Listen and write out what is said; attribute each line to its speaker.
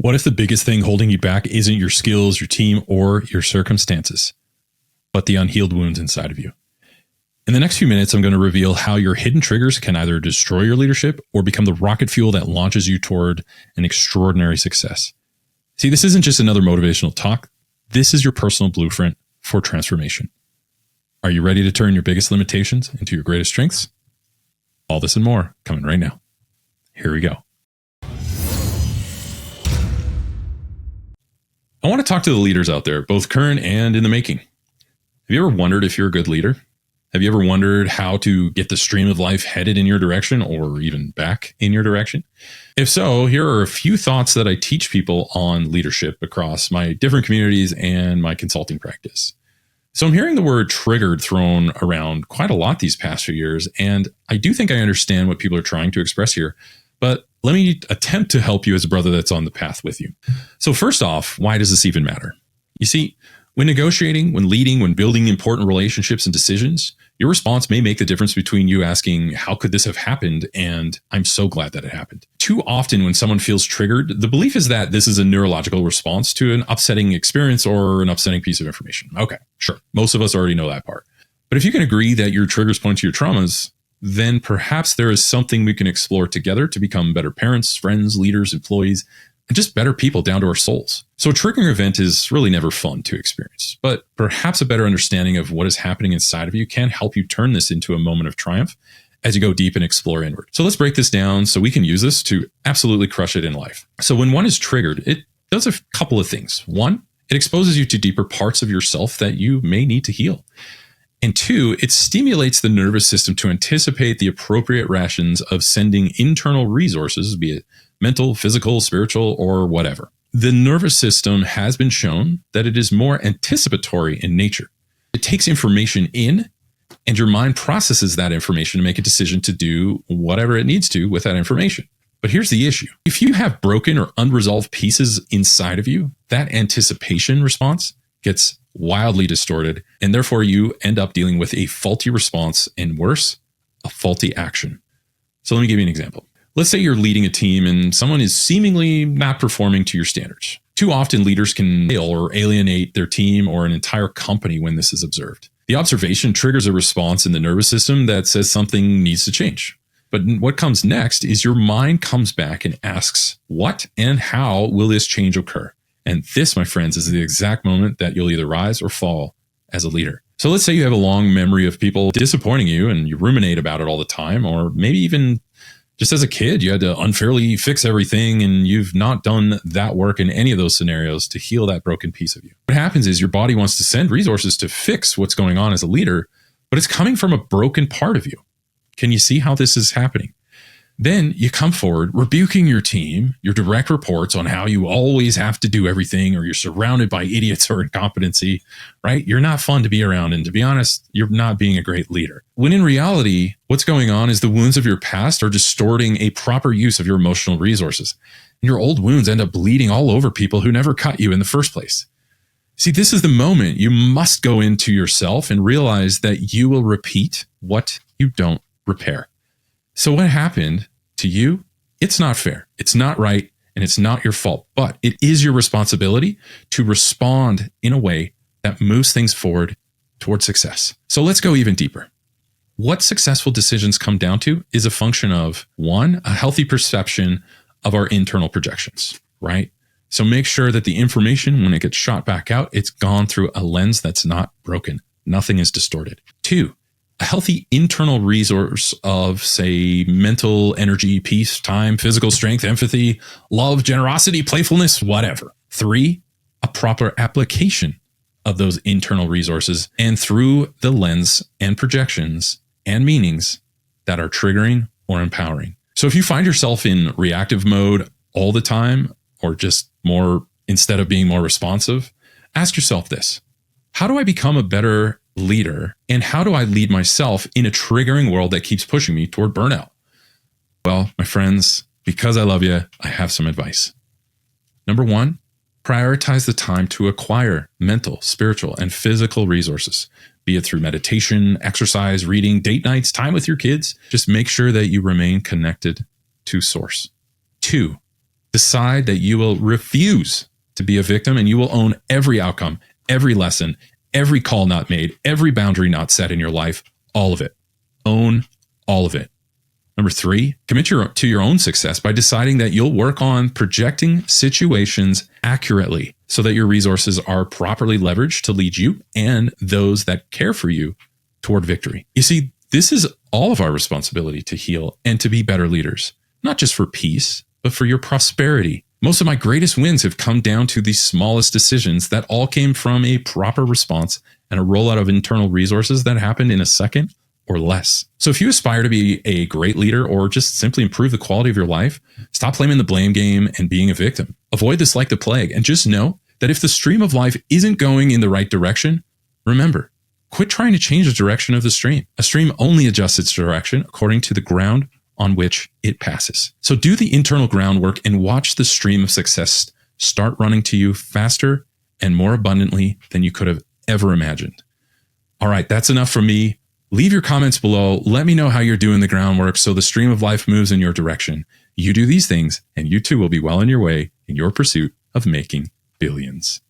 Speaker 1: What if the biggest thing holding you back isn't your skills, your team, or your circumstances, but the unhealed wounds inside of you? In the next few minutes, I'm going to reveal how your hidden triggers can either destroy your leadership or become the rocket fuel that launches you toward an extraordinary success. See, this isn't just another motivational talk. This is your personal blueprint for transformation. Are you ready to turn your biggest limitations into your greatest strengths? All this and more coming right now. Here we go. I want to talk to the leaders out there, both current and in the making. Have you ever wondered if you're a good leader? Have you ever wondered how to get the stream of life headed in your direction or even back in your direction? If so, here are a few thoughts that I teach people on leadership across my different communities and my consulting practice. So I'm hearing the word triggered thrown around quite a lot these past few years, and I do think I understand what people are trying to express here, but let me attempt to help you as a brother that's on the path with you. So first off, why does this even matter? You see, when negotiating, when leading, when building important relationships and decisions, your response may make the difference between you asking, how could this have happened? And I'm so glad that it happened. Too often when someone feels triggered, the belief is that this is a neurological response to an upsetting experience or an upsetting piece of information. Okay, sure. Most of us already know that part. But if you can agree that your triggers point to your traumas, then perhaps there is something we can explore together to become better parents, friends, leaders, employees, and just better people down to our souls. So a triggering event is really never fun to experience, but perhaps a better understanding of what is happening inside of you can help you turn this into a moment of triumph as you go deep and explore inward. So let's break this down so we can use this to absolutely crush it in life. So when one is triggered, it does a couple of things. One, it exposes you to deeper parts of yourself that you may need to heal. And two, it stimulates the nervous system to anticipate the appropriate rations of sending internal resources, be it mental, physical, spiritual, or whatever. The nervous system has been shown that it is more anticipatory in nature. It takes information in, and your mind processes that information to make a decision to do whatever it needs to with that information. But here's the issue. If you have broken or unresolved pieces inside of you, that anticipation response gets wildly distorted, and therefore you end up dealing with a faulty response and worse, a faulty action. So let me give you an example. Let's say you're leading a team and someone is seemingly not performing to your standards. Too often leaders can fail or alienate their team or an entire company when this is observed. The observation triggers a response in the nervous system that says something needs to change. But what comes next is your mind comes back and asks, what and how will this change occur? And this, my friends, is the exact moment that you'll either rise or fall as a leader. So let's say you have a long memory of people disappointing you and you ruminate about it all the time, or maybe even just as a kid, you had to unfairly fix everything and you've not done that work in any of those scenarios to heal that broken piece of you. What happens is your body wants to send resources to fix what's going on as a leader, but it's coming from a broken part of you. Can you see how this is happening? Then you come forward rebuking your team, your direct reports on how you always have to do everything, or you're surrounded by idiots or incompetency, right? You're not fun to be around. And to be honest, you're not being a great leader. When in reality, what's going on is the wounds of your past are distorting a proper use of your emotional resources. And your old wounds end up bleeding all over people who never cut you in the first place. See, this is the moment you must go into yourself and realize that you will repeat what you don't repair. So what happened to you? It's not fair. It's not right. And it's not your fault, but it is your responsibility to respond in a way that moves things forward towards success. So let's go even deeper. What successful decisions come down to is a function of, one, a healthy perception of our internal projections, right? So make sure that the information, when it gets shot back out, it's gone through a lens that's not broken. Nothing is distorted. Two, a healthy internal resource of, say, mental energy, peace, time, physical strength, empathy, love, generosity, playfulness, whatever. Three, a proper application of those internal resources and through the lens and projections and meanings that are triggering or empowering. So if you find yourself in reactive mode all the time, or just more, instead of being more responsive, ask yourself this: how do I become a better leader, and how do I lead myself in a triggering world that keeps pushing me toward burnout? Well, my friends, because I love you, I have some advice. Number one, prioritize the time to acquire mental, spiritual, and physical resources, be it through meditation, exercise, reading, date nights, time with your kids. Just make sure that you remain connected to source. Two, Decide that you will refuse to be a victim and you will own every outcome, every lesson, every call not made, every boundary not set in your life, all of it. Own all of it. Number 3, commit to your own success by deciding that you'll work on projecting situations accurately so that your resources are properly leveraged to lead you and those that care for you toward victory. You see, this is all of our responsibility to heal and to be better leaders, not just for peace, but for your prosperity. Most of my greatest wins have come down to the smallest decisions that all came from a proper response and a rollout of internal resources that happened in a second or less. So if you aspire to be a great leader or just simply improve the quality of your life, stop playing the blame game and being a victim. Avoid this like the plague and just know that if the stream of life isn't going in the right direction, remember, quit trying to change the direction of the stream. A stream only adjusts its direction according to the ground on which it passes. So do the internal groundwork and watch the stream of success start running to you faster and more abundantly than you could have ever imagined. All right, that's enough from me. Leave your comments below. Let me know how you're doing the groundwork so the stream of life moves in your direction. You do these things and you too will be well on your way in your pursuit of making billions.